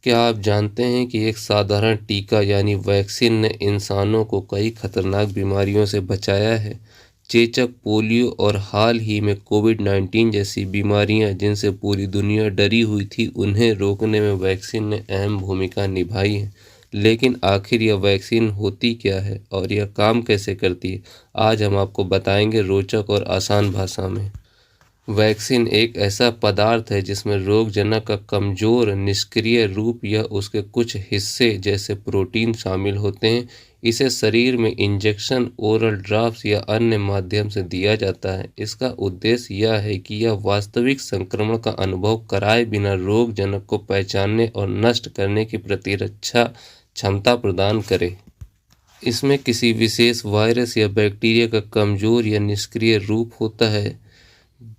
क्या आप जानते हैं कि एक साधारण टीका यानी वैक्सीन ने इंसानों को कई खतरनाक बीमारियों से बचाया है? चेचक, पोलियो और हाल ही में कोविड-19 जैसी बीमारियां जिनसे पूरी दुनिया डरी हुई थी, उन्हें रोकने में वैक्सीन ने अहम भूमिका निभाई है। लेकिन आखिर यह वैक्सीन होती क्या है और यह काम कैसे करती है? आज हम आपको बताएंगे रोचक और आसान भाषा में। वैक्सीन एक ऐसा पदार्थ है जिसमें रोगजनक का कमजोर निष्क्रिय रूप या उसके कुछ हिस्से जैसे प्रोटीन शामिल होते हैं। इसे शरीर में इंजेक्शन, ओरल ड्रॉप्स या अन्य माध्यम से दिया जाता है। इसका उद्देश्य यह है कि यह वास्तविक संक्रमण का अनुभव कराए बिना रोगजनक को पहचानने और नष्ट करने की प्रतिरक्षा क्षमता प्रदान करे। इसमें किसी विशेष वायरस या बैक्टीरिया का कमजोर या निष्क्रिय रूप होता है।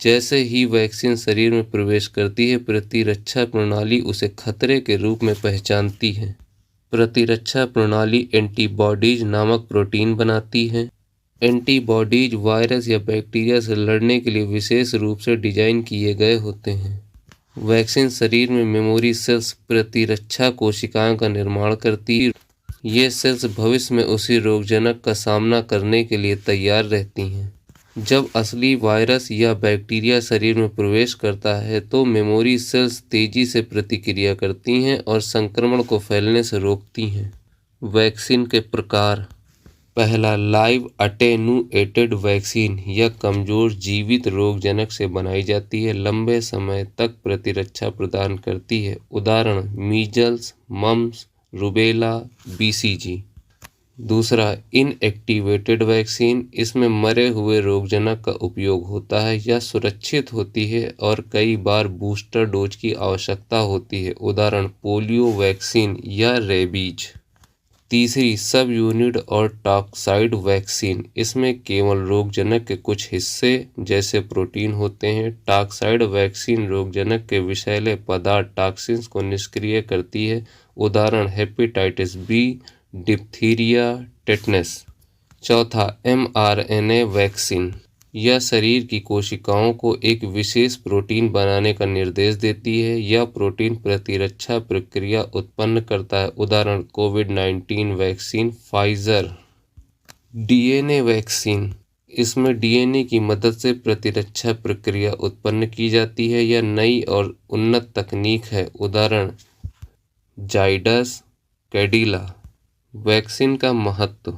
जैसे ही वैक्सीन शरीर में प्रवेश करती है, प्रतिरक्षा प्रणाली उसे खतरे के रूप में पहचानती है। प्रतिरक्षा प्रणाली एंटीबॉडीज नामक प्रोटीन बनाती है। एंटीबॉडीज वायरस या बैक्टीरिया से लड़ने के लिए विशेष रूप से डिजाइन किए गए होते हैं। वैक्सीन शरीर में मेमोरी सेल्स, प्रतिरक्षा कोशिकाओं का निर्माण करती है। ये सेल्स भविष्य में उसी रोगजनक का सामना करने के लिए तैयार रहती हैं। जब असली वायरस या बैक्टीरिया शरीर में प्रवेश करता है तो मेमोरी सेल्स तेजी से प्रतिक्रिया करती हैं और संक्रमण को फैलने से रोकती हैं। वैक्सीन के प्रकार: पहला, लाइव अटेनुएटेड वैक्सीन। यह कमजोर जीवित रोगजनक से बनाई जाती है, लंबे समय तक प्रतिरक्षा प्रदान करती है। उदाहरण: मीजल्स, मम्प्स, रूबेला, बीसीजी। दूसरा, इनएक्टिवेटेड वैक्सीन। इसमें मरे हुए रोगजनक का उपयोग होता है। यह सुरक्षित होती है और कई बार बूस्टर डोज की आवश्यकता होती है। उदाहरण: पोलियो वैक्सीन या रेबीज। तीसरी, सब यूनिट और टॉक्साइड वैक्सीन। इसमें केवल रोगजनक के कुछ हिस्से जैसे प्रोटीन होते हैं। टॉक्साइड वैक्सीन रोगजनक के विषैले पदार्थ टॉक्सिन्स को निष्क्रिय करती है। उदाहरण: हेपेटाइटिस बी, डिप्थीरिया, टेटनस। चौथा, mRNA वैक्सीन। यह शरीर की कोशिकाओं को एक विशेष प्रोटीन बनाने का निर्देश देती है। यह प्रोटीन प्रतिरक्षा प्रक्रिया उत्पन्न करता है। उदाहरण: कोविड-19 वैक्सीन, फाइजर। DNA vaccine. इसमें डीएनए की मदद से प्रतिरक्षा प्रक्रिया उत्पन्न की जाती है। यह नई और उन्नत तकनीक है। उदाहरण: जाइडस, कैडिला। वैक्सीन का महत्व: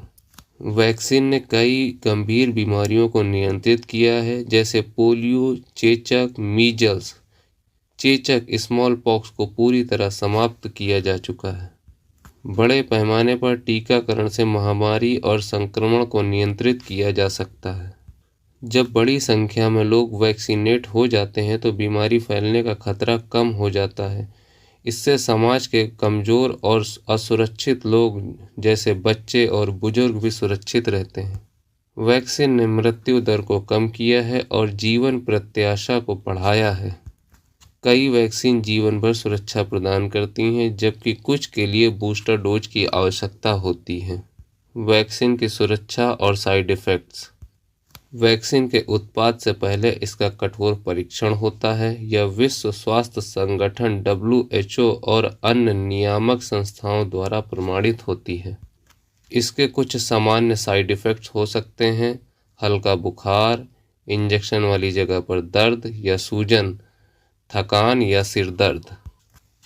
वैक्सीन ने कई गंभीर बीमारियों को नियंत्रित किया है, जैसे पोलियो, चेचक, मीजल्स। चेचक, स्मॉल पॉक्स को पूरी तरह समाप्त किया जा चुका है। बड़े पैमाने पर टीकाकरण से महामारी और संक्रमण को नियंत्रित किया जा सकता है। जब बड़ी संख्या में लोग वैक्सीनेट हो जाते हैं तो बीमारी फैलने का खतरा कम हो जाता है। इससे समाज के कमजोर और असुरक्षित लोग जैसे बच्चे और बुजुर्ग भी सुरक्षित रहते हैं। वैक्सीन ने मृत्यु दर को कम किया है और जीवन प्रत्याशा को बढ़ाया है। कई वैक्सीन जीवन भर सुरक्षा प्रदान करती हैं, जबकि कुछ के लिए बूस्टर डोज की आवश्यकता होती है। वैक्सीन की सुरक्षा और साइड इफ़ेक्ट्स: वैक्सीन के उत्पाद से पहले इसका कठोर परीक्षण होता है। यह विश्व स्वास्थ्य संगठन WHO और अन्य नियामक संस्थाओं द्वारा प्रमाणित होती है। इसके कुछ सामान्य साइड इफ़ेक्ट्स हो सकते हैं: हल्का बुखार, इंजेक्शन वाली जगह पर दर्द या सूजन, थकान या सिर दर्द।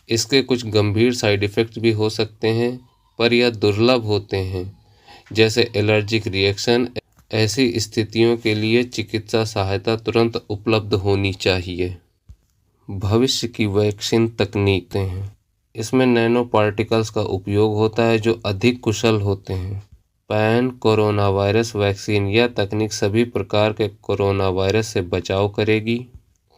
इसके कुछ गंभीर साइड इफ़ेक्ट्स भी हो सकते हैं, पर यह दुर्लभ होते हैं, जैसे एलर्जिक रिएक्शन। ऐसी स्थितियों के लिए चिकित्सा सहायता तुरंत उपलब्ध होनी चाहिए। भविष्य की वैक्सीन तकनीकें हैं। इसमें नैनो पार्टिकल्स का उपयोग होता है जो अधिक कुशल होते हैं। पैन कोरोना वायरस वैक्सीन: यह तकनीक सभी प्रकार के कोरोना वायरस से बचाव करेगी।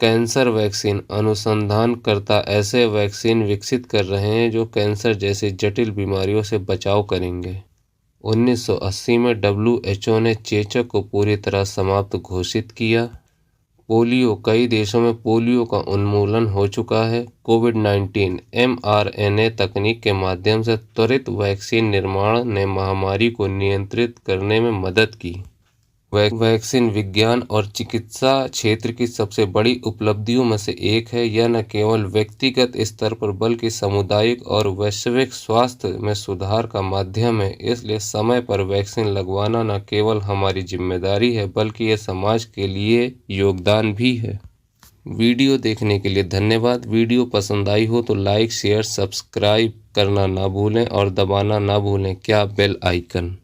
कैंसर वैक्सीन: अनुसंधानकर्ता ऐसे वैक्सीन विकसित कर रहे हैं जो कैंसर जैसी जटिल बीमारियों से बचाव करेंगे। 1980 में WHO ने चेचक को पूरी तरह समाप्त घोषित किया। पोलियो: कई देशों में पोलियो का उन्मूलन हो चुका है। कोविड-19 mRNA तकनीक के माध्यम से त्वरित वैक्सीन निर्माण ने महामारी को नियंत्रित करने में मदद की। वैक्सीन विज्ञान और चिकित्सा क्षेत्र की सबसे बड़ी उपलब्धियों में से एक है। यह न केवल व्यक्तिगत स्तर पर बल्कि सामुदायिक और वैश्विक स्वास्थ्य में सुधार का माध्यम है। इसलिए समय पर वैक्सीन लगवाना न केवल हमारी जिम्मेदारी है बल्कि यह समाज के लिए योगदान भी है। वीडियो देखने के लिए धन्यवाद। वीडियो पसंद आई हो तो लाइक, शेयर, सब्सक्राइब करना ना भूलें और दबाना ना भूलें क्या बेल आइकन।